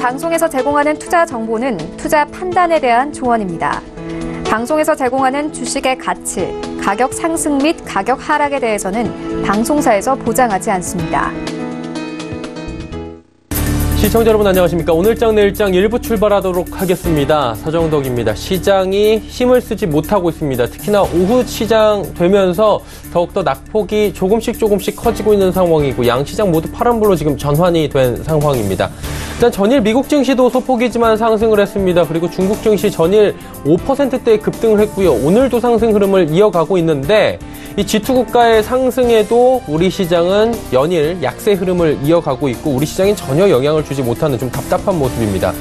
방송에서 제공하는 투자 정보는 투자 판단에 대한 조언입니다. 방송에서 제공하는 주식의 가치, 가격 상승 및 가격 하락에 대해서는 방송사에서 보장하지 않습니다. 시청자 여러분 안녕하십니까. 오늘장 내일장 일부 출발하도록 하겠습니다. 서정덕입니다. 시장이 힘을 쓰지 못하고 있습니다. 특히나 오후 시장 되면서 더욱더 낙폭이 조금씩 커지고 있는 상황이고 양시장 모두 파란불로 지금 전환이 된 상황입니다. 일단 전일 미국 증시도 소폭이지만 상승을 했습니다. 그리고 중국 증시 전일 5%대의 급등을 했고요. 오늘도 상승 흐름을 이어가고 있는데 이 G2 국가의 상승에도 우리 시장은 연일 약세 흐름을 이어가고 있고 우리 시장엔 전혀 영향을 주지 못하는 좀 답답한 모습입니다.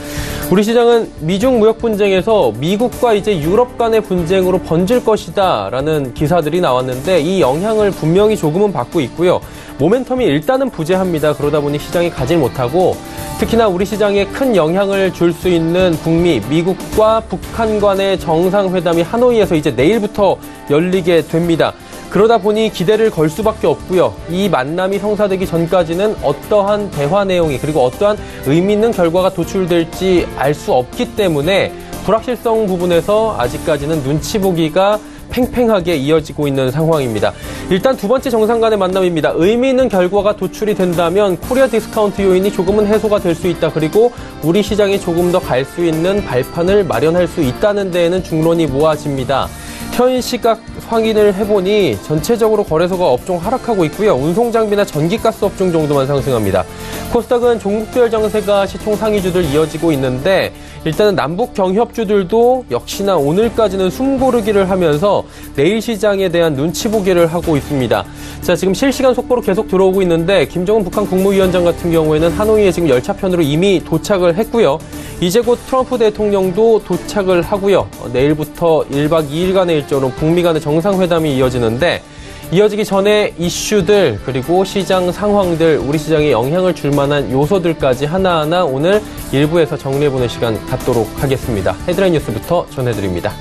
우리 시장은 미중 무역 분쟁에서 미국과 이제 유럽 간의 분쟁으로 번질 것이다라는 기사들이 나왔는데 이 영향을 분명히 조금은 받고 있고요. 모멘텀이 일단은 부재합니다. 그러다 보니 시장이 가질 못하고 특히나 우리 시장에 큰 영향을 줄 수 있는 북미, 미국과 북한 간의 정상회담이 하노이에서 이제 내일부터 열리게 됩니다. 그러다 보니 기대를 걸 수밖에 없고요. 이 만남이 성사되기 전까지는 어떠한 대화 내용이 그리고 어떠한 의미 있는 결과가 도출될지 알 수 없기 때문에 불확실성 부분에서 아직까지는 눈치 보기가 팽팽하게 이어지고 있는 상황입니다. 일단 두 번째 정상 간의 만남입니다. 의미 있는 결과가 도출이 된다면 코리아 디스카운트 요인이 조금은 해소가 될 수 있다. 그리고 우리 시장이 조금 더 갈 수 있는 발판을 마련할 수 있다는 데에는 중론이 모아집니다. 현 시각 확인을 해보니 전체적으로 거래소가 업종 하락하고 있고요. 운송장비나 전기가스 업종 정도만 상승합니다. 코스닥은 종목별 장세가 시총 상위주들 이어지고 있는데 일단은 남북 경협주들도 역시나 오늘까지는 숨고르기를 하면서 내일 시장에 대한 눈치 보기를 하고 있습니다. 자, 지금 실시간 속보로 계속 들어오고 있는데 김정은 북한 국무위원장 같은 경우에는 하노이에 지금 열차편으로 이미 도착을 했고요. 이제 곧 트럼프 대통령도 도착을 하고요. 내일부터 1박 2일간의 일정으로 북미 간의 정상회담이 이어지는데 이어지기 전에 이슈들 그리고 시장 상황들 우리 시장에 영향을 줄 만한 요소들까지 하나하나 오늘 일부에서 정리해보는 시간 갖도록 하겠습니다. 헤드라인 뉴스부터 전해드립니다.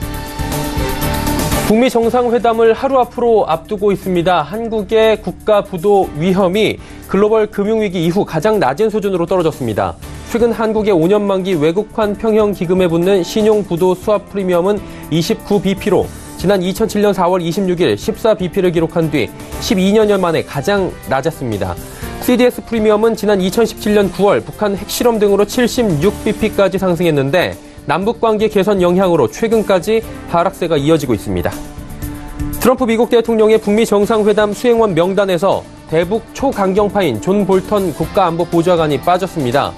북미 정상회담을 하루 앞으로 앞두고 있습니다. 한국의 국가 부도 위험이 글로벌 금융위기 이후 가장 낮은 수준으로 떨어졌습니다. 최근 한국의 5년 만기 외국환 평형 기금에 붙는 신용 부도 수합 프리미엄은 29bp로 지난 2007년 4월 26일 14bp를 기록한 뒤 12년여 만에 가장 낮았습니다. CDS 프리미엄은 지난 2017년 9월 북한 핵실험 등으로 76bp까지 상승했는데 남북관계 개선 영향으로 최근까지 하락세가 이어지고 있습니다. 트럼프 미국 대통령의 북미 정상회담 수행원 명단에서 대북 초강경파인 존 볼턴 국가안보보좌관이 빠졌습니다.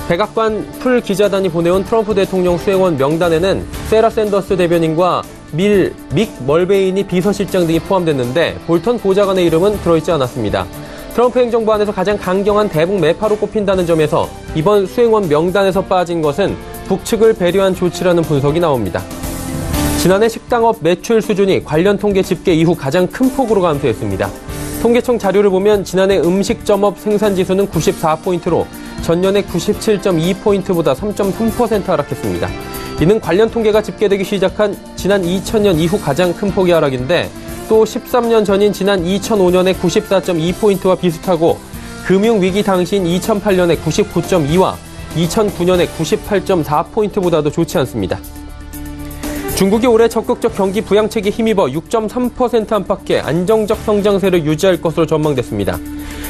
백악관 풀 기자단이 보내온 트럼프 대통령 수행원 명단에는 세라 샌더스 대변인과 믹 멀베인이 비서실장 등이 포함됐는데 볼턴 보좌관의 이름은 들어있지 않았습니다. 트럼프 행정부 안에서 가장 강경한 대북 매파로 꼽힌다는 점에서 이번 수행원 명단에서 빠진 것은 북측을 배려한 조치라는 분석이 나옵니다. 지난해 식당업 매출 수준이 관련 통계 집계 이후 가장 큰 폭으로 감소했습니다. 통계청 자료를 보면 지난해 음식점업 생산지수는 94포인트로 전년의 97.2포인트보다 3.3% 하락했습니다. 이는 관련 통계가 집계되기 시작한 지난 2000년 이후 가장 큰 폭의 하락인데 또 13년 전인 지난 2005년의 94.2포인트와 비슷하고 금융위기 당시인 2008년의 99.2와 2009년의 98.4포인트보다도 좋지 않습니다. 중국이 올해 적극적 경기 부양책에 힘입어 6.3% 안팎의 안정적 성장세를 유지할 것으로 전망됐습니다.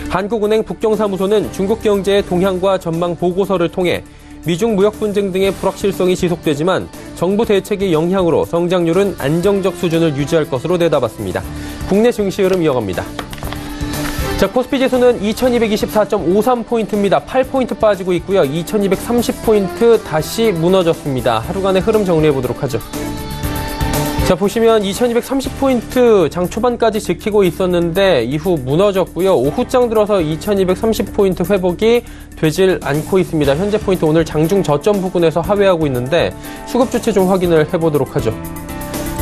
한국은행 북경사무소는 중국 경제의 동향과 전망 보고서를 통해 미중 무역 분쟁 등의 불확실성이 지속되지만 정부 대책의 영향으로 성장률은 안정적 수준을 유지할 것으로 내다봤습니다. 국내 증시 흐름 이어갑니다. 자, 코스피 지수는 2224.53포인트입니다. 8포인트 빠지고 있고요. 2230포인트 다시 무너졌습니다. 하루간의 흐름 정리해보도록 하죠. 자, 보시면 2230포인트 장 초반까지 지키고 있었는데 이후 무너졌고요. 오후장 들어서 2230포인트 회복이 되질 않고 있습니다. 현재 포인트 오늘 장중 저점 부근에서 하회하고 있는데 수급 주체 좀 확인을 해보도록 하죠.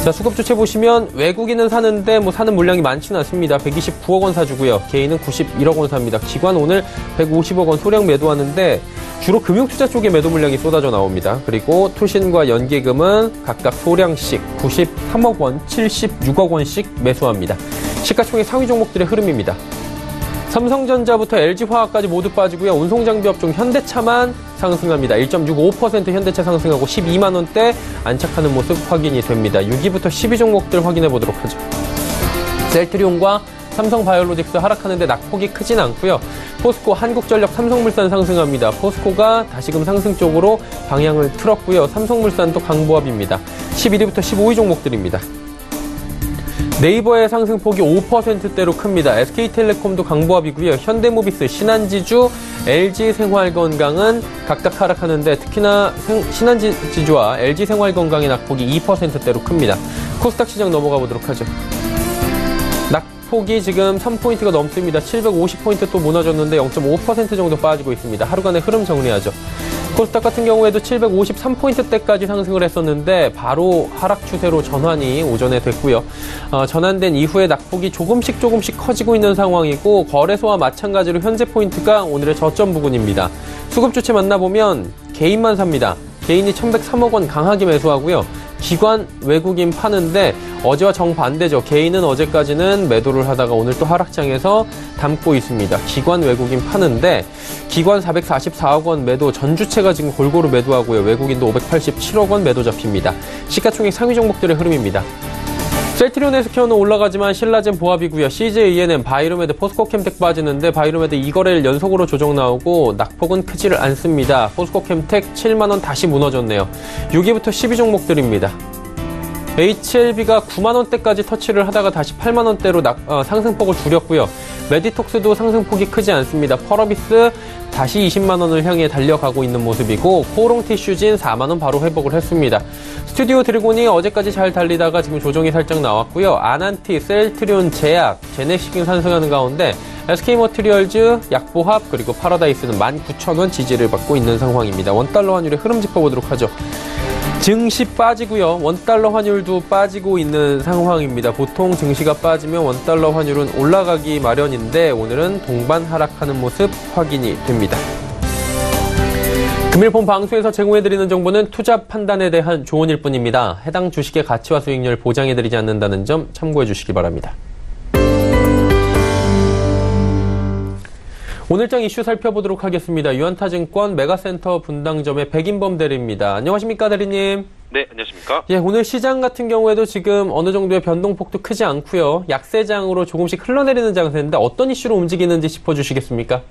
자, 수급 주체 보시면 외국인은 사는데 사는 물량이 많지는 않습니다. 129억 원 사주고요. 개인은 91억 원 삽니다. 기관 오늘 150억 원 소량 매도하는데 주로 금융투자 쪽에 매도 물량이 쏟아져 나옵니다. 그리고 투신과 연기금은 각각 소량씩 93억 원, 76억 원씩 매수합니다. 시가총액 상위 종목들의 흐름입니다. 삼성전자부터 LG화학까지 모두 빠지고요. 운송장비업종 현대차만 상승합니다. 1.65% 현대차 상승하고 12만 원대 안착하는 모습 확인이 됩니다. 6위부터 10위 종목들 확인해 보도록 하죠. 셀트리온과 삼성바이오로직스 하락하는데 낙폭이 크진 않고요. 포스코, 한국전력, 삼성물산 상승합니다. 포스코가 다시금 상승 쪽으로 방향을 틀었고요. 삼성물산도 강보합입니다. 11위부터 15위 종목들입니다. 네이버의 상승폭이 5%대로 큽니다. SK텔레콤도 강보합이고요. 현대모비스, 신한지주, LG생활건강은 각각 하락하는데 특히나 신한지주와 LG생활건강의 낙폭이 2%대로 큽니다. 코스닥 시장 넘어가 보도록 하죠. 낙폭이 지금 3포인트가 넘습니다. 750포인트 또 무너졌는데 0.5% 정도 빠지고 있습니다. 하루간의 흐름 정리하죠. 코스닥 같은 경우에도 753포인트대까지 상승을 했었는데 바로 하락 추세로 전환이 오전에 됐고요. 전환된 이후에 낙폭이 조금씩 커지고 있는 상황이고 거래소와 마찬가지로 현재 포인트가 오늘의 저점 부근입니다. 수급 주체 만나보면 개인만 삽니다. 개인이 1103억 원 강하게 매수하고요. 기관, 외국인 파는데 어제와 정반대죠. 개인은 어제까지는 매도를 하다가 오늘 또 하락장에서 담고 있습니다. 기관, 외국인 파는데 기관 444억 원 매도, 전주체가 지금 골고루 매도하고요. 외국인도 587억 원 매도 잡힙니다. 시가총액 상위 종목들의 흐름입니다. 셀트리온 헬스케어는 올라가지만 신라젠 보합이고요. CJ-ENM, 바이로메드, 포스코캠텍 빠지는데 바이로메드 2거래일 연속으로 조정 나오고 낙폭은 크지를 않습니다. 포스코캠텍 7만 원 다시 무너졌네요. 6위부터 10위 종목들입니다. HLB가 9만 원대까지 터치를 하다가 다시 8만 원대로 상승폭을 줄였고요. 메디톡스도 상승폭이 크지 않습니다. 펄어비스 다시 20만 원을 향해 달려가고 있는 모습이고 코오롱티슈진 4만 원 바로 회복을 했습니다. 스튜디오 드래곤이 어제까지 잘 달리다가 지금 조정이 살짝 나왔고요. 아난티, 셀트리온, 제약, 제네시킹 상승하는 가운데 SK머티리얼즈, 약보합 그리고 파라다이스는 19,000원 지지를 받고 있는 상황입니다. 원달러 환율의 흐름 짚어보도록 하죠. 증시 빠지고요. 원달러 환율도 빠지고 있는 상황입니다. 보통 증시가 빠지면 원달러 환율은 올라가기 마련인데 오늘은 동반 하락하는 모습 확인이 됩니다. 금일 본 방송에서 제공해드리는 정보는 투자 판단에 대한 조언일 뿐입니다. 해당 주식의 가치와 수익률 보장해드리지 않는다는 점 참고해 주시기 바랍니다. 오늘장 이슈 살펴보도록 하겠습니다. 유한타증권 메가센터 분당점의 백인범 대리입니다. 안녕하십니까, 대리님? 네, 안녕하십니까? 예, 오늘 시장 같은 경우에도 지금 어느 정도의 변동폭도 크지 않고요. 약세장으로 조금씩 흘러내리는 장세인데 어떤 이슈로 움직이는지 짚어주시겠습니까?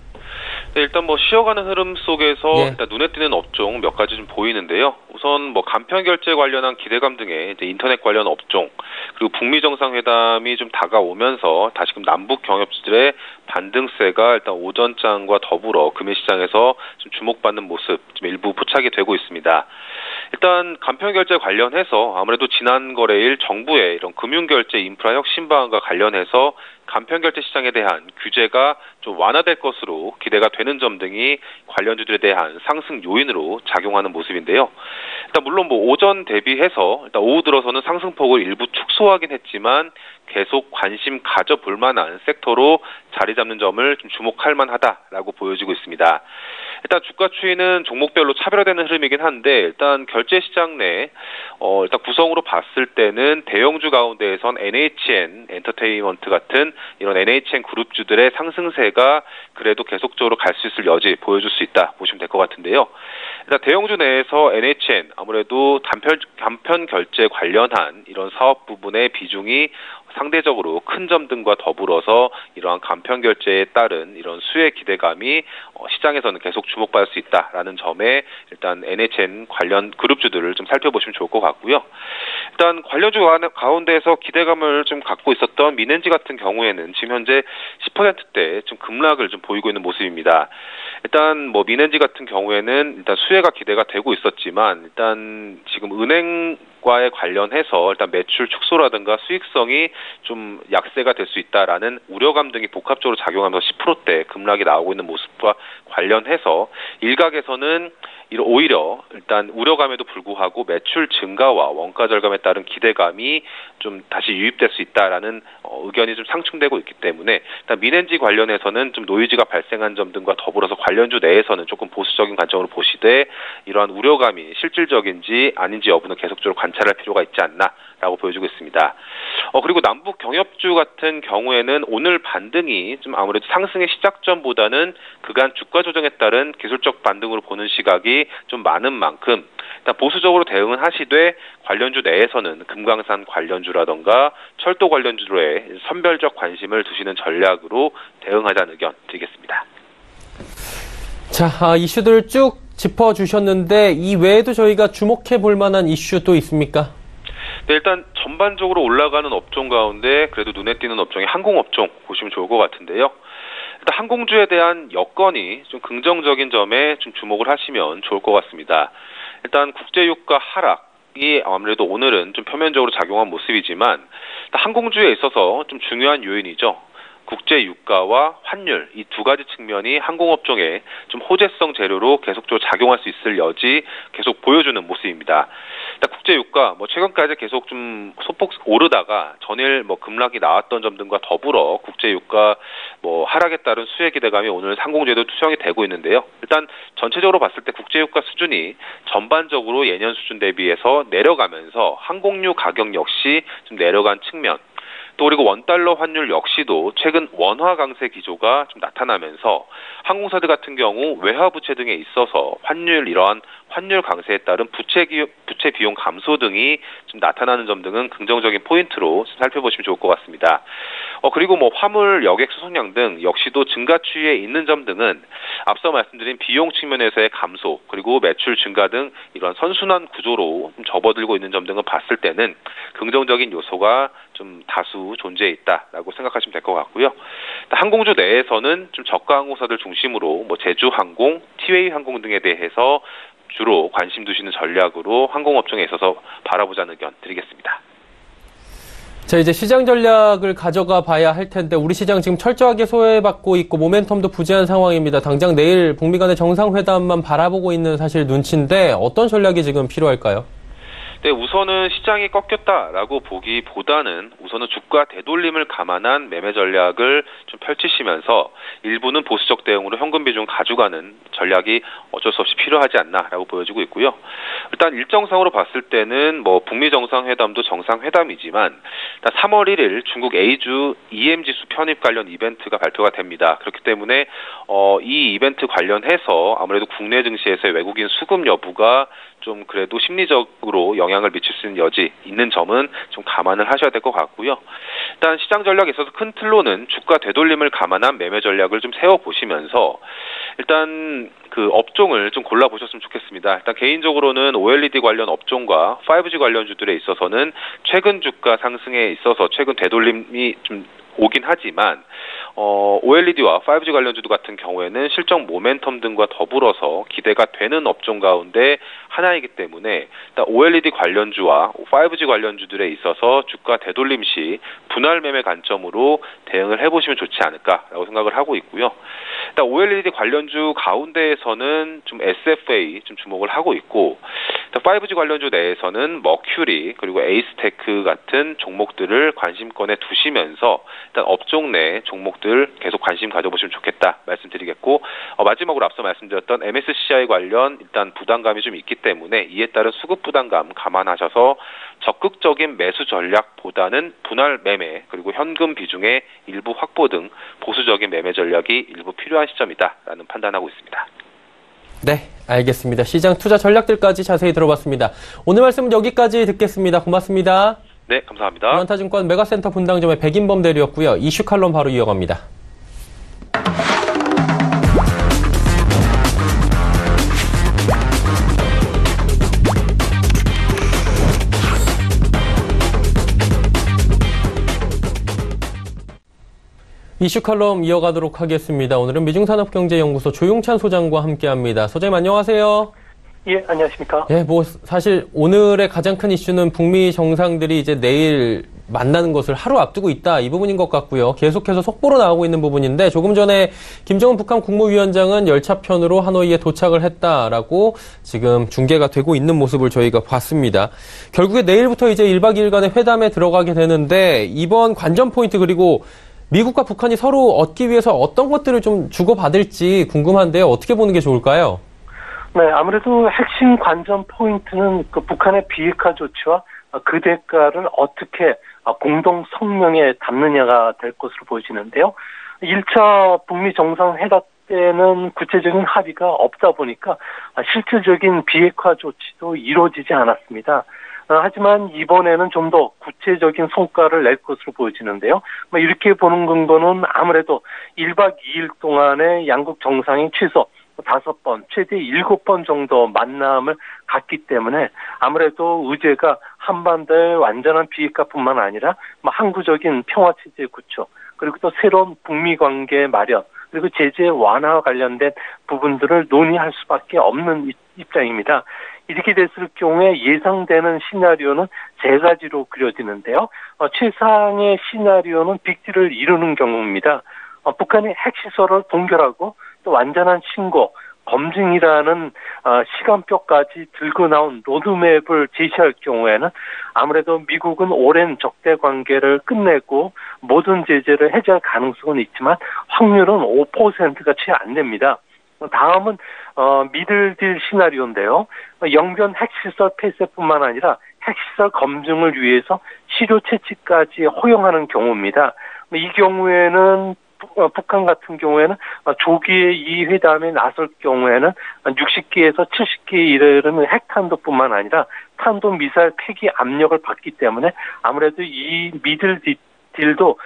네, 일단 쉬어가는 흐름 속에서 예. 일단 눈에 띄는 업종 몇 가지 좀 보이는데요. 우선 간편 결제 관련한 기대감 등의 이제 인터넷 관련 업종, 그리고 북미 정상회담이 좀 다가오면서 다시금 남북 경협지들의 반등세가 일단 오전장과 더불어 금일시장에서 좀 주목받는 모습 좀 일부 포착이 되고 있습니다. 일단 간편 결제 관련해서 아무래도 지난 거래일 정부의 이런 금융결제 인프라 혁신 방안과 관련해서 간편결제 시장에 대한 규제가 좀 완화될 것으로 기대가 되는 점 등이 관련주들에 대한 상승 요인으로 작용하는 모습인데요. 일단 물론 오전 대비해서 일단 오후 들어서는 상승폭을 일부 축소하긴 했지만 계속 관심 가져볼 만한 섹터로 자리 잡는 점을 좀 주목할 만하다라고 보여지고 있습니다. 일단 주가 추이는 종목별로 차별화되는 흐름이긴 한데 일단 결제 시장 내 일단 구성으로 봤을 때는 대형주 가운데에선 NHN 엔터테인먼트 같은 이런 NHN 그룹주들의 상승세가 그래도 계속적으로 갈 수 있을 여지 보여줄 수 있다 보시면 될 것 같은데요. 일단 대형주 내에서 NHN 아무래도 간편 결제 관련한 이런 사업 부분의 비중이 상대적으로 큰 점 등과 더불어서 이러한 간편 결제에 따른 이런 수혜 기대감이 시장에서는 계속 주목받을 수 있다라는 점에 일단 NHN 관련 그룹주들을 좀 살펴보시면 좋을 것 같고요. 일단 관련주 가운데에서 기대감을 좀 갖고 있었던 민엔지 같은 경우에는 지금 현재 10%대 좀 급락을 좀 보이고 있는 모습입니다. 일단 민엔지 같은 경우에는 일단 수혜가 기대가 되고 있었지만 일단 지금 은행과의 관련해서 일단 매출 축소라든가 수익성이 좀 약세가 될 수 있다라는 우려감 등이 복합적으로 작용하면서 10%대 급락이 나오고 있는 모습과 관련해서 일각에서는 오히려 일단 우려감에도 불구하고 매출 증가와 원가 절감에 따른 기대감이 좀 다시 유입될 수 있다라는 의견이 좀 상충되고 있기 때문에 일단 민엔지 관련해서는 좀 노이즈가 발생한 점 등과 더불어서 관련주 내에서는 조금 보수적인 관점으로 보시되 이러한 우려감이 실질적인지 아닌지 여부는 계속적으로 관찰 관찰할 필요가 있지 않나라고 보여주고 있습니다. 그리고 남북 경협주 같은 경우에는 오늘 반등이 좀 아무래도 상승의 시작점보다는 그간 주가 조정에 따른 기술적 반등으로 보는 시각이 좀 많은 만큼 일단 보수적으로 대응은 하시되 관련주 내에서는 금강산 관련주라던가 철도 관련주로의 선별적 관심을 두시는 전략으로 대응하자는 의견 드리겠습니다. 자, 이슈들 쭉 짚어주셨는데 이 외에도 저희가 주목해 볼 만한 이슈 또 있습니까? 네, 일단 전반적으로 올라가는 업종 가운데 그래도 눈에 띄는 업종이 항공업종 보시면 좋을 것 같은데요. 일단 항공주에 대한 여건이 좀 긍정적인 점에 좀 주목을 하시면 좋을 것 같습니다. 일단 국제유가 하락이 아무래도 오늘은 좀 표면적으로 작용한 모습이지만 항공주에 있어서 좀 중요한 요인이죠. 국제 유가와 환율 이 두 가지 측면이 항공업종에 좀 호재성 재료로 계속적으로 작용할 수 있을 여지 계속 보여주는 모습입니다. 일단 국제 유가 최근까지 계속 좀 소폭 오르다가 전일 급락이 나왔던 점 등과 더불어 국제 유가 하락에 따른 수혜 기대감이 오늘 항공주에도 투영이 되고 있는데요. 일단 전체적으로 봤을 때 국제 유가 수준이 전반적으로 예년 수준 대비해서 내려가면서 항공유 가격 역시 좀 내려간 측면. 또 그리고 원달러 환율 역시도 최근 원화 강세 기조가 좀 나타나면서 항공사들 같은 경우 외화 부채 등에 있어서 이러한 환율 강세에 따른 부채 비용 감소 등이 좀 나타나는 점 등은 긍정적인 포인트로 살펴보시면 좋을 것 같습니다. 그리고 화물 여객 수송량 등 역시도 증가 추이에 있는 점 등은 앞서 말씀드린 비용 측면에서의 감소 그리고 매출 증가 등 이런 선순환 구조로 좀 접어들고 있는 점 등을 봤을 때는 긍정적인 요소가 좀 다수 존재해 있다라고 생각하시면 될 것 같고요. 항공주 내에서는 좀 저가 항공사들 중심으로 제주항공, 티웨이항공 등에 대해서 주로 관심 두시는 전략으로 항공업종에 있어서 바라보자는 의견 드리겠습니다. 자, 이제 시장 전략을 가져가 봐야 할 텐데 우리 시장 지금 철저하게 소외받고 있고 모멘텀도 부재한 상황입니다. 당장 내일 북미 간의 정상회담만 바라보고 있는 사실 눈치인데 어떤 전략이 지금 필요할까요? 네, 우선은 시장이 꺾였다라고 보기보다는 우선은 주가 되돌림을 감안한 매매 전략을 좀 펼치시면서 일부는 보수적 대응으로 현금 비중을 가져가는 전략이 어쩔 수 없이 필요하지 않나라고 보여지고 있고요. 일단 일정상으로 봤을 때는 북미 정상회담도 정상회담이지만 3월 1일 중국 A주 EM 지수 편입 관련 이벤트가 발표가 됩니다. 그렇기 때문에 이 이벤트 관련해서 아무래도 국내 증시에서의 외국인 수급 여부가 좀 그래도 심리적으로 영향을 미칠 수 있는 여지 있는 점은 좀 감안을 하셔야 될 것 같고요. 일단 시장 전략에 있어서 큰 틀로는 주가 되돌림을 감안한 매매 전략을 좀 세워보시면서 일단 그 업종을 좀 골라보셨으면 좋겠습니다. 일단 개인적으로는 OLED 관련 업종과 5G 관련주들에 있어서는 최근 주가 상승에 있어서 최근 되돌림이 좀 오긴 하지만 OLED와 5G 관련주도 같은 경우에는 실적 모멘텀 등과 더불어서 기대가 되는 업종 가운데 하나이기 때문에 일단 OLED 관련주와 5G 관련주들에 있어서 주가 되돌림 시 분할 매매 관점으로 대응을 해보시면 좋지 않을까라고 생각을 하고 있고요. 일단 OLED 관련주 가운데에서는 좀 SFA 좀 주목을 하고 있고 5G 관련주 내에서는 머큐리 그리고 에이스테크 같은 종목들을 관심권에 두시면서 일단 업종 내 종목들 계속 관심 가져보시면 좋겠다 말씀드리겠고 마지막으로 앞서 말씀드렸던 MSCI 관련 일단 부담감이 좀 있기 때문에 이에 따른 수급 부담감 감안하셔서 적극적인 매수 전략보다는 분할 매매 그리고 현금 비중의 일부 확보 등 보수적인 매매 전략이 일부 필요한 시점이다라는 판단하고 있습니다. 네, 알겠습니다. 시장 투자 전략들까지 자세히 들어봤습니다. 오늘 말씀은 여기까지 듣겠습니다. 고맙습니다. 네, 감사합니다. 유한타증권 메가센터 분당점의 백인범 대리였고요. 이슈 칼럼 바로 이어갑니다. 이슈 칼럼 이어가도록 하겠습니다. 오늘은 미중산업경제연구소 조용찬 소장과 함께합니다. 소장님 안녕하세요. 예, 안녕하십니까. 예, 사실 오늘의 가장 큰 이슈는 북미 정상들이 이제 내일 만나는 것을 하루 앞두고 있다. 이 부분인 것 같고요. 계속해서 속보로 나오고 있는 부분인데 조금 전에 김정은 북한 국무위원장은 열차편으로 하노이에 도착을 했다라고 지금 중계가 되고 있는 모습을 저희가 봤습니다. 결국에 내일부터 이제 1박 2일간의 회담에 들어가게 되는데 이번 관전 포인트 그리고 미국과 북한이 서로 얻기 위해서 어떤 것들을 좀 주고받을지 궁금한데요. 어떻게 보는 게 좋을까요? 네, 아무래도 핵심 관전 포인트는 그 북한의 비핵화 조치와 그 대가를 어떻게 공동 성명에 담느냐가 될 것으로 보이시는데요. 1차 북미 정상회담 때는 구체적인 합의가 없다 보니까 실질적인 비핵화 조치도 이루어지지 않았습니다. 하지만 이번에는 좀 더 구체적인 성과를 낼 것으로 보여지는데요. 이렇게 보는 근거는 아무래도 1박 2일 동안에 양국 정상이 최소 5번, 최대 7번 정도 만남을 갖기 때문에 아무래도 의제가 한반도의 완전한 비핵화뿐만 아니라 항구적인 평화체제 구축, 그리고 또 새로운 북미 관계 마련, 그리고 제재 완화와 관련된 부분들을 논의할 수밖에 없는 입장입니다. 이렇게 됐을 경우에 예상되는 시나리오는 세 가지로 그려지는데요. 최상의 시나리오는 빅딜을 이루는 경우입니다. 북한이 핵시설을 동결하고 또 완전한 신고, 검증이라는 시간표까지 들고 나온 로드맵을 제시할 경우에는 아무래도 미국은 오랜 적대 관계를 끝내고 모든 제재를 해제할 가능성은 있지만 확률은 5%가 채 안 됩니다. 다음은 미들딜 시나리오인데요. 영변 핵시설 폐쇄뿐만 아니라 핵시설 검증을 위해서 시료 채취까지 허용하는 경우입니다. 이 경우에는 북한 같은 경우에는 조기에 이 회담에 나설 경우에는 60기에서 70기에 이르는 핵탄도뿐만 아니라 탄도 미사일 폐기 압력을 받기 때문에 아무래도 이 미들 딜도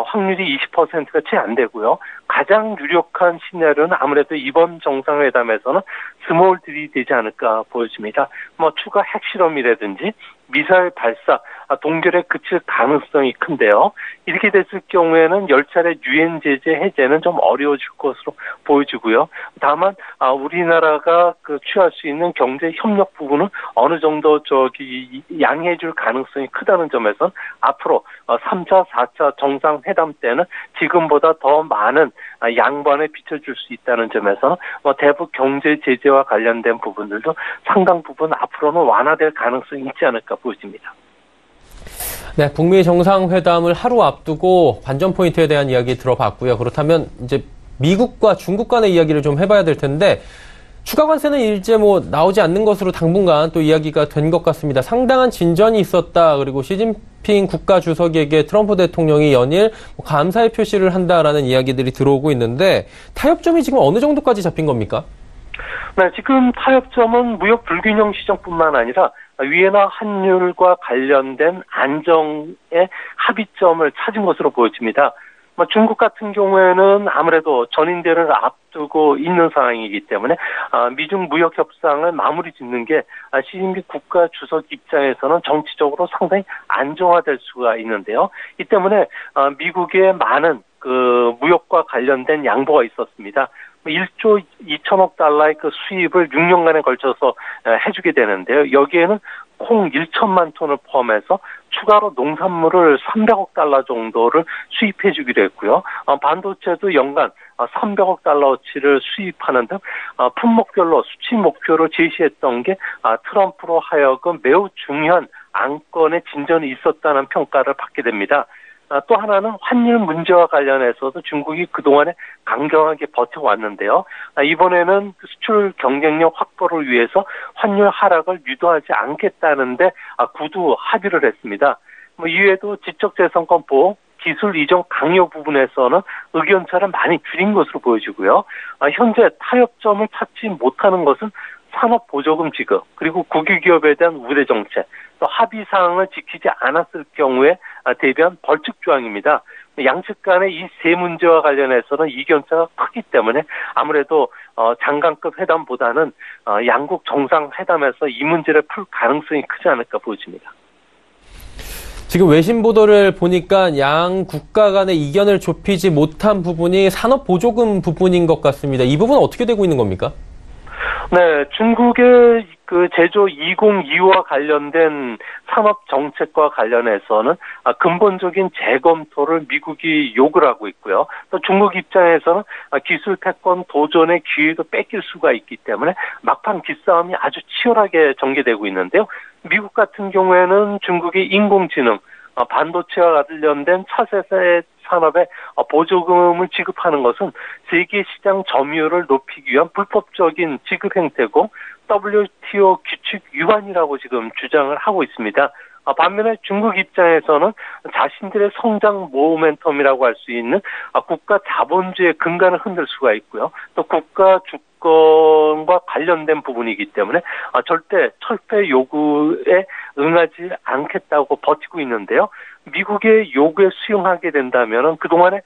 확률이 20%가 채 안 되고요. 가장 유력한 시나리오는 아무래도 이번 정상회담에서는 스몰 딜이 되지 않을까 보여집니다. 추가 핵실험이라든지 미사일 발사, 동결에 그칠 가능성이 큰데요. 이렇게 됐을 경우에는 10차례 유엔 제재 해제는 좀 어려워질 것으로 보여지고요. 다만 우리나라가 취할 수 있는 경제 협력 부분은 어느 정도 양해해줄 가능성이 크다는 점에서 앞으로 3차, 4차 정상회담 때는 지금보다 더 많은 양반에 비춰줄 수 있다는 점에서 대북 경제 제재와 관련된 부분들도 상당 부분 앞으로는 완화될 가능성이 있지 않을까 보여집니다. 네, 북미 정상회담을 하루 앞두고 관전 포인트에 대한 이야기 들어봤고요. 그렇다면 이제 미국과 중국 간의 이야기를 좀 해봐야 될 텐데 추가 관세는 이제 나오지 않는 것으로 당분간 또 이야기가 된 것 같습니다. 상당한 진전이 있었다. 그리고 시진핑 국가 주석에게 트럼프 대통령이 연일 감사의 표시를 한다라는 이야기들이 들어오고 있는데 타협점이 지금 어느 정도까지 잡힌 겁니까? 네, 지금 타협점은 무역 불균형 시정뿐만 아니라 위안화 환율과 관련된 안정의 합의점을 찾은 것으로 보여집니다. 중국 같은 경우에는 아무래도 전인대를 앞두고 있는 상황이기 때문에 미중 무역 협상을 마무리 짓는 게 시진핑 국가 주석 입장에서는 정치적으로 상당히 안정화될 수가 있는데요. 이 때문에 미국의 많은 무역과 관련된 양보가 있었습니다. 1조 2천억 달러의 수입을 6년간에 걸쳐서 해주게 되는데요. 여기에는 콩 1천만 톤을 포함해서 추가로 농산물을 300억 달러 정도를 수입해주기로 했고요. 반도체도 연간 300억 달러어치를 수입하는 등 품목별로 수치 목표로 제시했던 게 트럼프로 하여금 매우 중요한 안건의 진전이 있었다는 평가를 받게 됩니다. 또 하나는 환율 문제와 관련해서도 중국이 그동안에 강경하게 버텨왔는데요. 이번에는 수출 경쟁력 확보를 위해서 환율 하락을 유도하지 않겠다는데 구두 합의를 했습니다. 이외에도 지적재산권 보호, 기술 이전 강요 부분에서는 의견차를 많이 줄인 것으로 보여지고요. 현재 타협점을 찾지 못하는 것은 산업보조금 지급, 그리고 국유기업에 대한 우대 정책, 또 합의사항을 지키지 않았을 경우에 대비한 벌칙 조항입니다. 양측 간의 이 세 문제와 관련해서는 이견차가 크기 때문에 아무래도 장관급 회담보다는 양국 정상회담에서 이 문제를 풀 가능성이 크지 않을까 보여집니다. 지금 외신 보도를 보니까 양 국가 간의 이견을 좁히지 못한 부분이 산업보조금 부분인 것 같습니다. 이 부분은 어떻게 되고 있는 겁니까? 네, 중국의 제조 2025와 관련된 산업 정책과 관련해서는 근본적인 재검토를 미국이 요구를 하고 있고요. 또 중국 입장에서는 기술 패권 도전의 기회도 뺏길 수가 있기 때문에 막판 기싸움이 아주 치열하게 전개되고 있는데요. 미국 같은 경우에는 중국의 인공지능, 반도체와 관련된 차세대 산업에 보조금을 지급하는 것은 세계 시장 점유율을 높이기 위한 불법적인 지급 행태고 WTO 규칙 위반이라고 지금 주장을 하고 있습니다. 반면에 중국 입장에서는 자신들의 성장 모멘텀이라고 할 수 있는 국가 자본주의 근간을 흔들 수가 있고요. 또 국가 주권과 관련된 부분이기 때문에 절대 철폐 요구에 응하지 않겠다고 버티고 있는데요. 미국의 요구에 수용하게 된다면 그동안에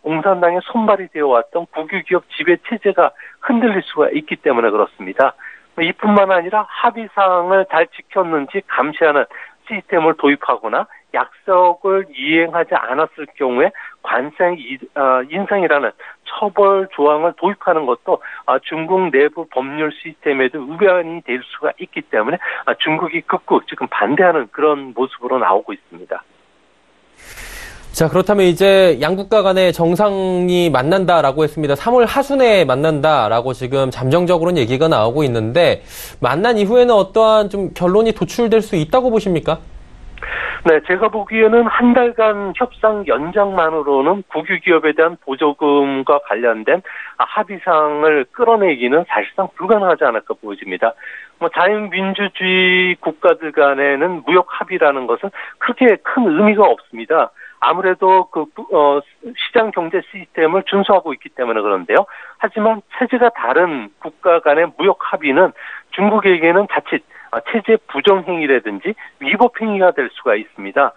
공산당의 손발이 되어왔던 국유기업 지배체제가 흔들릴 수가 있기 때문에 그렇습니다. 이뿐만 아니라 합의사항을 잘 지켰는지 감시하는 시스템을 도입하거나 약속을 이행하지 않았을 경우에 관세 인상이라는 처벌 조항을 도입하는 것도 중국 내부 법률 시스템에도 위반이 될 수가 있기 때문에 중국이 극구 지금 반대하는 그런 모습으로 나오고 있습니다. 자, 그렇다면 이제 양국가 간의 정상이 만난다라고 했습니다. 3월 하순에 만난다라고 지금 잠정적으로는 얘기가 나오고 있는데 만난 이후에는 어떠한 좀 결론이 도출될 수 있다고 보십니까? 네, 제가 보기에는 한 달간 협상 연장만으로는 국유기업에 대한 보조금과 관련된 합의사항을 끌어내기는 사실상 불가능하지 않을까 보여집니다. 자유민주주의 국가들 간에는 무역 합의라는 것은 그렇게 큰 의미가 없습니다. 아무래도 시장 경제 시스템을 준수하고 있기 때문에 그런데요. 하지만 체제가 다른 국가 간의 무역 합의는 중국에게는 자칫 체제 부정행위라든지 위법행위가 될 수가 있습니다.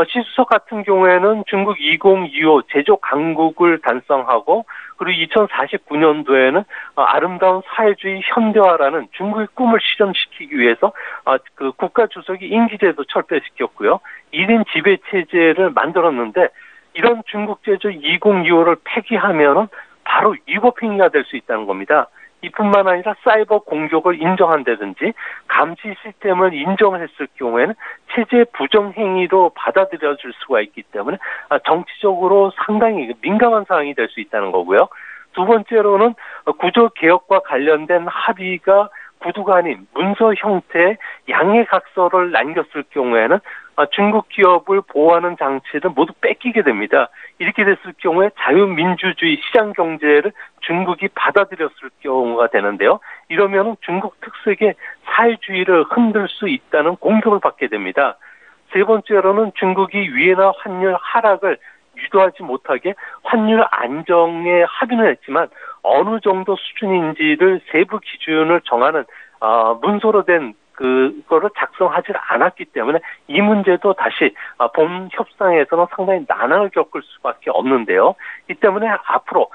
시수석 같은 경우에는 중국 2025 제조 강국을 달성하고 그리고 2049년도에는 아름다운 사회주의 현대화라는 중국의 꿈을 실현시키기 위해서 그 국가 주석이 임기제도 철폐시켰고요. 1인 지배체제를 만들었는데 이런 중국 제조 2025를 폐기하면은 바로 위법행위가 될 수 있다는 겁니다. 이뿐만 아니라 사이버 공격을 인정한다든지 감시 시스템을 인정했을 경우에는 체제 부정행위로 받아들여질 수가 있기 때문에 정치적으로 상당히 민감한 사항이 될 수 있다는 거고요. 두 번째로는 구조개혁과 관련된 합의가 구두가 아닌 문서 형태의 양해각서를 남겼을 경우에는 중국 기업을 보호하는 장치를 모두 뺏기게 됩니다. 이렇게 됐을 경우에 자유민주주의 시장경제를 중국이 받아들였을 경우가 되는데요. 이러면 중국 특색의 사회주의를 흔들 수 있다는 공격을 받게 됩니다. 세 번째로는 중국이 위안화 환율 하락을 유도하지 못하게 환율 안정에 합의는 했지만 어느 정도 수준인지를 세부 기준을 정하는 문서로 된 그거를 작성하지 않았기 때문에 이 문제도 다시 본 협상에서는 상당히 난항을 겪을 수밖에 없는데요. 이 때문에 앞으로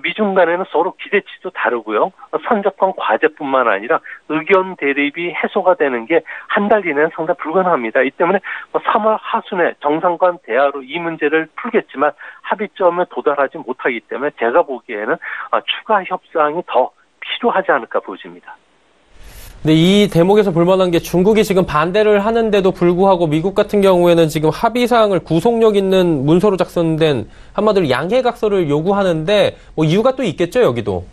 미중 간에는 서로 기대치도 다르고요. 선접한 과제뿐만 아니라 의견 대립이 해소가 되는 게 한 달 이내는 상당히 불가능합니다. 이 때문에 3월 하순에 정상 간 대화로 이 문제를 풀겠지만 합의점에 도달하지 못하기 때문에 제가 보기에는 추가 협상이 더 필요하지 않을까 보여집니다. 근데 이 대목에서 볼만한 게 중국이 지금 반대를 하는데도 불구하고 미국 같은 경우에는 지금 합의사항을 구속력 있는 문서로 작성된 한마디로 양해각서를 요구하는데 뭐 이유가 또 있겠죠, 여기도?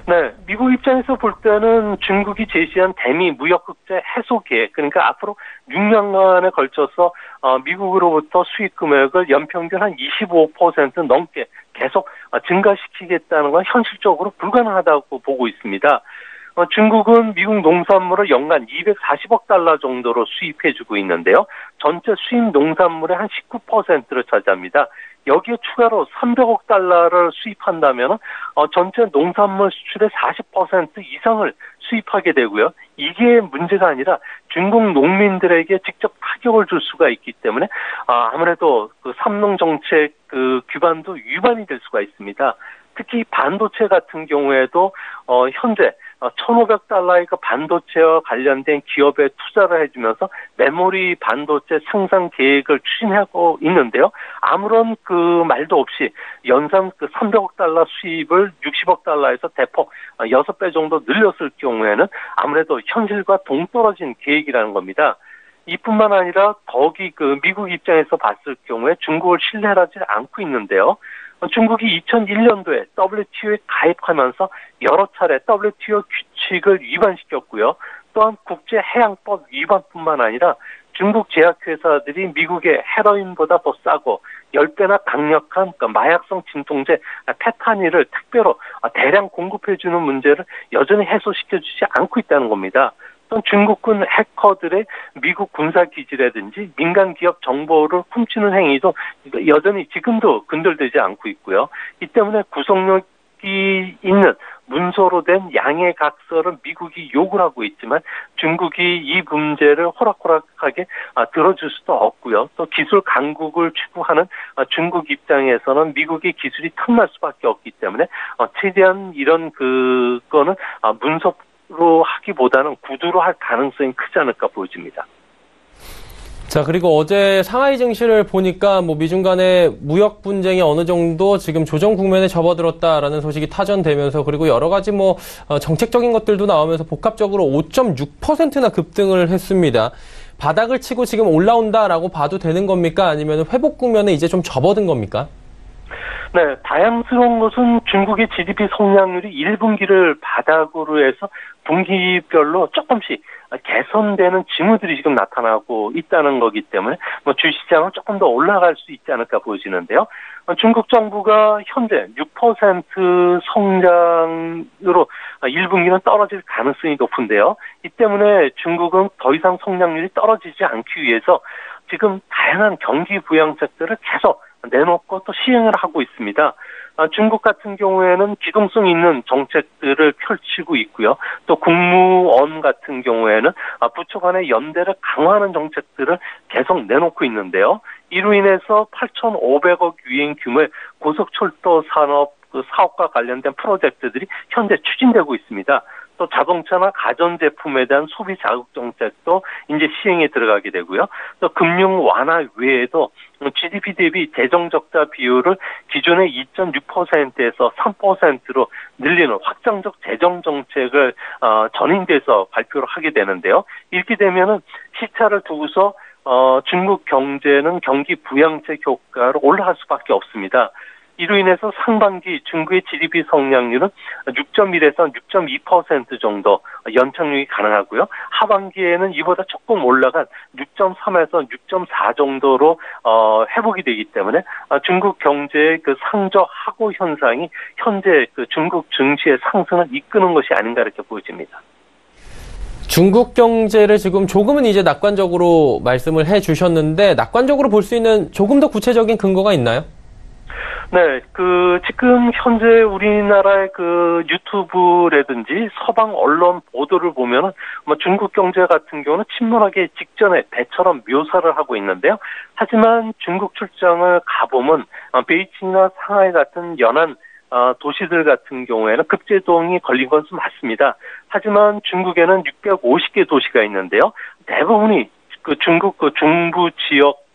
네, 미국 입장에서 볼 때는 중국이 제시한 대미 무역흑제 해소 계획, 그러니까 앞으로 6년간에 걸쳐서 미국으로부터 수입 금액을 연평균 한 25% 넘게 계속 증가시키겠다는 건 현실적으로 불가능하다고 보고 있습니다. 중국은 미국 농산물을 연간 240억 달러 정도로 수입해주고 있는데요. 전체 수입 농산물의 한 19%를 차지합니다. 여기에 추가로 300억 달러를 수입한다면 전체 농산물 수출의 40% 이상을 수입하게 되고요. 이게 문제가 아니라 중국 농민들에게 직접 타격을 줄 수가 있기 때문에 아무래도 그 삼농 정책 그 규반도 위반이 될 수가 있습니다. 특히 반도체 같은 경우에도 현재 1,500달러의 그 반도체와 관련된 기업에 투자를 해주면서 메모리 반도체 생산 계획을 추진하고 있는데요. 아무런 그 말도 없이 연상 그 300억 달러 수입을 60억 달러에서 대폭 6배 정도 늘렸을 경우에는 아무래도 현실과 동떨어진 계획이라는 겁니다. 이뿐만 아니라 거기 그 미국 입장에서 봤을 경우에 중국을 신뢰하지 않고 있는데요. 중국이 2001년도에 WTO에 가입하면서 여러 차례 WTO 규칙을 위반시켰고요. 또한 국제해양법 위반뿐만 아니라 중국 제약회사들이 미국의 헤로인보다 더 싸고 10배나 강력한 마약성 진통제 페타닐을 특별히 대량 공급해주는 문제를 여전히 해소시켜주지 않고 있다는 겁니다. 또 중국군 해커들의 미국 군사기지라든지 민간 기업 정보를 훔치는 행위도 여전히 지금도 근절되지 않고 있고요. 이 때문에 구속력이 있는 문서로 된 양해각서를 미국이 요구를 하고 있지만 중국이 이 문제를 호락호락하게 들어줄 수도 없고요. 또 기술 강국을 추구하는 중국 입장에서는 미국의 기술이 탐날 수밖에 없기 때문에 최대한 이런 그거는 문서로 하기보다는 구두로 할 가능성이 크지 않을까 보여집니다. 자, 그리고 어제 상하이 증시를 보니까 미중 간의 무역 분쟁이 어느 정도 지금 조정 국면에 접어들었다라는 소식이 타전되면서 그리고 여러 가지 정책적인 것들도 나오면서 복합적으로 5.6%나 급등을 했습니다. 바닥을 치고 지금 올라온다라고 봐도 되는 겁니까? 아니면 회복 국면에 이제 좀 접어든 겁니까? 네, 다양스러운 것은 중국의 GDP 성장률이 1분기를 바닥으로 해서 분기별로 조금씩 개선되는 징후들이 지금 나타나고 있다는 거기 때문에 주시장은 조금 더 올라갈 수 있지 않을까 보여지는데요. 중국 정부가 현재 6% 성장으로 1분기는 떨어질 가능성이 높은데요. 이 때문에 중국은 더 이상 성장률이 떨어지지 않기 위해서 지금 다양한 경기 부양책들을 계속 내놓고 또 시행을 하고 있습니다. 중국 같은 경우에는 기동성 있는 정책들을 펼치고 있고요. 또 국무원 같은 경우에는 부처 간의 연대를 강화하는 정책들을 계속 내놓고 있는데요. 이로 인해서 8,500억 유엔 규모의 고속철도 산업 사업과 관련된 프로젝트들이 현재 추진되고 있습니다. 또 자동차나 가전제품에 대한 소비 자극 정책도 이제 시행에 들어가게 되고요. 또 금융 완화 외에도 GDP 대비 재정 적자 비율을 기존의 2.6%에서 3%로 늘리는 확장적 재정 정책을 전인돼서 발표를 하게 되는데요. 이렇게 되면은 시차를 두고서 중국 경제는 경기 부양책 효과로 올라갈 수밖에 없습니다. 이로 인해서 상반기 중국의 GDP 성장률은 6.1에서 6.2% 정도 연착륙이 가능하고요. 하반기에는 이보다 조금 올라간 6.3에서 6.4 정도로 회복이 되기 때문에 중국 경제의 그 상저하고 현상이 현재 그 중국 증시의 상승을 이끄는 것이 아닌가 이렇게 보여집니다. 중국 경제를 지금 조금은 이제 낙관적으로 말씀을 해 주셨는데 낙관적으로 볼 수 있는 조금 더 구체적인 근거가 있나요? 네, 지금 현재 우리나라의 유튜브라든지 서방 언론 보도를 보면은, 중국 경제 같은 경우는 침몰하기 직전에 배처럼 묘사를 하고 있는데요. 하지만 중국 출장을 가보면, 베이징이나 상하이 같은 연안, 도시들 같은 경우에는 급제동이 걸린 것은 맞습니다. 하지만 중국에는 650개 도시가 있는데요. 대부분이 중국 중부 지역,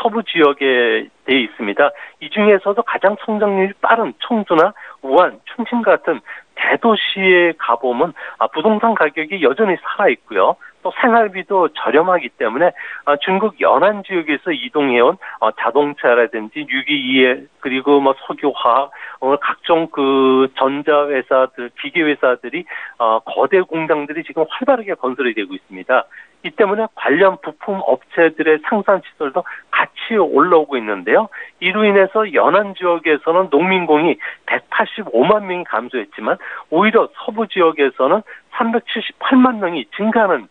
서부 지역에 돼 있습니다. 이 중에서도 가장 성장률이 빠른 청두나 우한, 충칭 같은 대도시에 가보면 부동산 가격이 여전히 살아있고요. 또 생활비도 저렴하기 때문에 중국 연안 지역에서 이동해온 자동차라든지 유기이해 그리고 석유화학 각종 전자회사들, 기계회사들이 거대 공장들이 지금 활발하게 건설이 되고 있습니다. 이 때문에 관련 부품 업체들의 생산 시설도 같이 올라오고 있는데요. 이로 인해서 연안 지역에서는 농민공이 185만 명이 감소했지만 오히려 서부 지역에서는 378만 명이 증가하는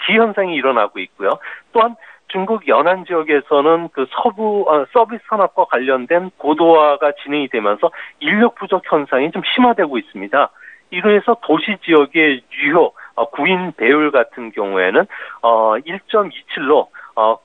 기현상이 일어나고 있고요. 또한 중국 연안 지역에서는 서부 서비스 산업과 관련된 고도화가 진행이 되면서 인력 부족 현상이 좀 심화되고 있습니다. 이로 해서 도시 지역의 유효 구인 배율 같은 경우에는 1.27로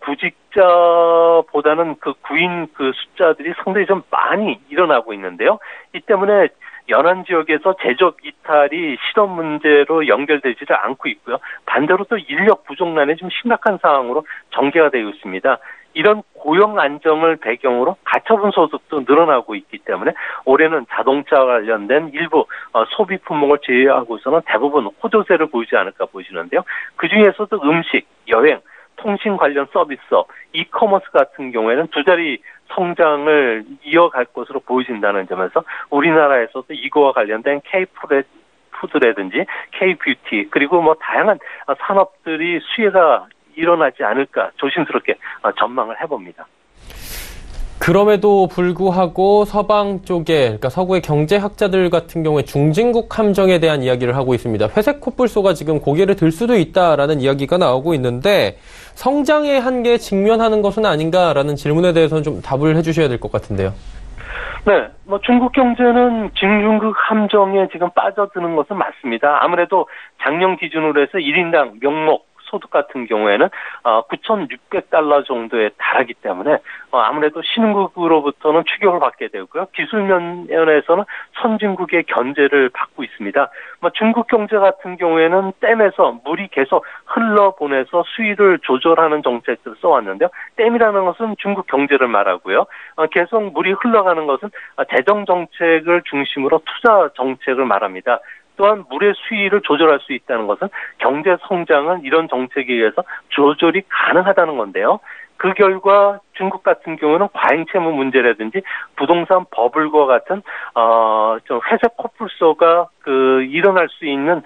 구직자보다는 구인 숫자들이 상당히 좀 많이 일어나고 있는데요. 이 때문에 연안 지역에서 제조업 이탈이 실업 문제로 연결되지를 않고 있고요. 반대로 또 인력 부족난이 좀 심각한 상황으로 전개가 되고 있습니다. 이런 고용 안정을 배경으로 가처분 소득도 늘어나고 있기 때문에 올해는 자동차 관련된 일부 소비 품목을 제외하고서는 대부분 호조세를 보이지 않을까 보이시는데요. 그중에서도 음식, 여행, 통신 관련 서비스업, 이커머스 같은 경우에는 두 자리 성장을 이어갈 것으로 보여진다는 점에서 우리나라에서도 이거와 관련된 K푸드라든지 K뷰티 그리고 다양한 산업들이 수혜가 일어나지 않을까 조심스럽게 전망을 해봅니다. 그럼에도 불구하고 서방 쪽에, 그러니까 서구의 경제학자들 같은 경우에 중진국 함정에 대한 이야기를 하고 있습니다. 회색 코뿔소가 지금 고개를 들 수도 있다라는 이야기가 나오고 있는데 성장의 한계에 직면하는 것은 아닌가라는 질문에 대해서는 좀 답을 해주셔야 될 것 같은데요. 네, 중국 경제는 중진국 함정에 지금 빠져드는 것은 맞습니다. 아무래도 작년 기준으로 해서 1인당 명목 소득 같은 경우에는 9,600달러 정도에 달하기 때문에 아무래도 신흥국으로부터는 추격을 받게 되고요. 기술 면에서는 선진국의 견제를 받고 있습니다. 중국 경제 같은 경우에는 댐에서 물이 계속 흘러보내서 수위를 조절하는 정책들을 써왔는데요. 댐이라는 것은 중국 경제를 말하고요. 계속 물이 흘러가는 것은 재정 정책을 중심으로 투자 정책을 말합니다. 또한 물의 수위를 조절할 수 있다는 것은 경제 성장은 이런 정책에 의해서 조절이 가능하다는 건데요. 그 결과 중국 같은 경우는 과잉 채무 문제라든지 부동산 버블과 같은 좀 회색 코뿔소가 일어날 수 있는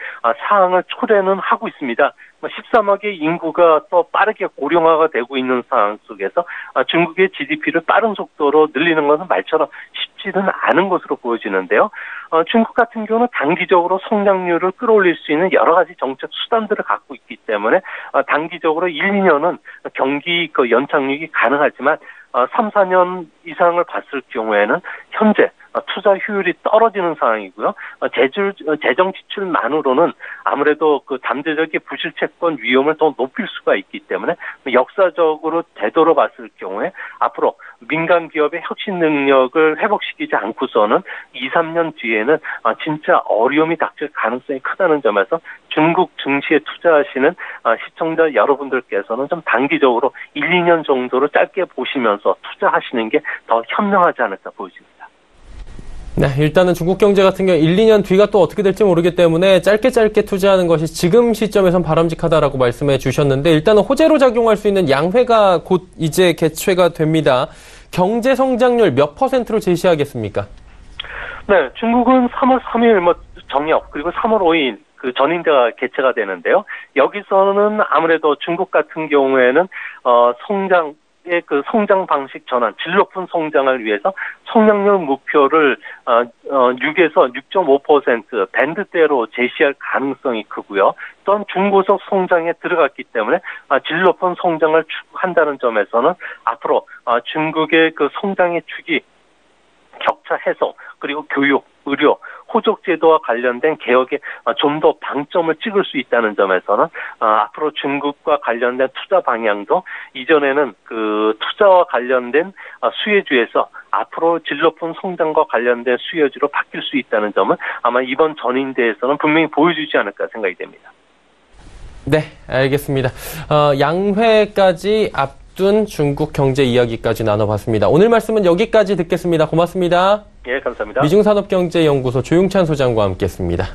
사항을 초래는 하고 있습니다. 13억의 인구가 더 빠르게 고령화가 되고 있는 상황 속에서 중국의 GDP를 빠른 속도로 늘리는 것은 말처럼 쉽지는 않은 것으로 보여지는데요. 중국 같은 경우는 단기적으로 성장률을 끌어올릴 수 있는 여러 가지 정책 수단들을 갖고 있기 때문에 단기적으로 1, 2년은 경기 연착륙이 가능하지만 3, 4년 이상을 봤을 경우에는 현재 투자 효율이 떨어지는 상황이고요. 재정 지출만으로는 아무래도 잠재적인 부실 채권 위험을 더 높일 수가 있기 때문에 역사적으로 되돌아봤을 경우에 앞으로 민간 기업의 혁신 능력을 회복시키지 않고서는 2, 3년 뒤에는 진짜 어려움이 닥칠 가능성이 크다는 점에서 중국 증시에 투자하시는 시청자 여러분들께서는 좀 단기적으로 1, 2년 정도로 짧게 보시면서 투자하시는 게 더 현명하지 않을까 보여집니다. 네, 일단은 중국 경제 같은 경우 1, 2년 뒤가 또 어떻게 될지 모르기 때문에 짧게 투자하는 것이 지금 시점에선 바람직하다라고 말씀해 주셨는데 일단은 호재로 작용할 수 있는 양회가 곧 이제 개최가 됩니다. 경제 성장률 몇 %로 제시하겠습니까? 네, 중국은 3월 3일 정역 그리고 3월 5일 전인대가 개최가 되는데요. 여기서는 아무래도 중국 같은 경우에는 성장 방식 전환, 질 높은 성장을 위해서 성장률 목표를 6에서 6.5% 밴드대로 제시할 가능성이 크고요. 또한 중고속 성장에 들어갔기 때문에 질 높은 성장을 추구한다는 점에서는 앞으로 중국의 성장의 축이 격차 해소, 그리고 교육, 의료, 호적 제도와 관련된 개혁에 좀 더 방점을 찍을 수 있다는 점에서는 앞으로 중국과 관련된 투자 방향도 이전에는 투자와 관련된 수혜주에서 앞으로 질 높은 성장과 관련된 수혜주로 바뀔 수 있다는 점은 아마 이번 전인대에서는 분명히 보여주지 않을까 생각이 됩니다. 네, 알겠습니다. 양회까지 앞둔 중국 경제 이야기까지 나눠봤습니다. 오늘 말씀은 여기까지 듣겠습니다. 고맙습니다. 예, 감사합니다. 미중산업경제연구소 조용찬 소장과 함께했습니다.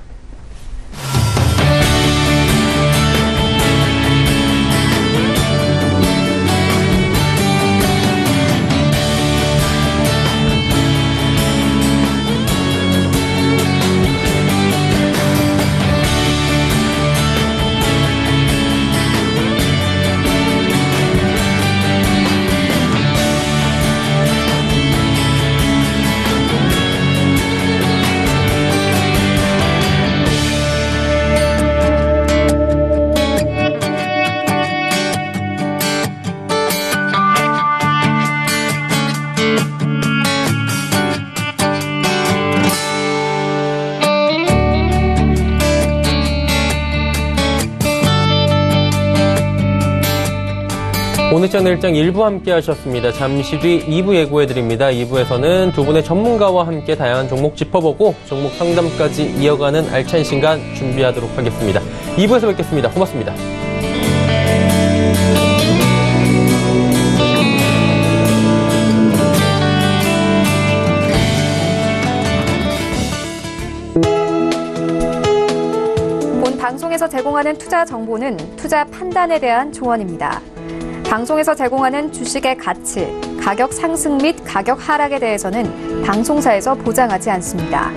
오늘장 내일장 1부 함께 하셨습니다. 잠시 뒤 2부 예고해드립니다. 2부에서는 두 분의 전문가와 함께 다양한 종목 짚어보고 종목 상담까지 이어가는 알찬 시간 준비하도록 하겠습니다. 2부에서 뵙겠습니다. 고맙습니다. 본 방송에서 제공하는 투자 정보는 투자 판단에 대한 조언입니다. 방송에서 제공하는 주식의 가치, 가격 상승 및 가격 하락에 대해서는 방송사에서 보장하지 않습니다.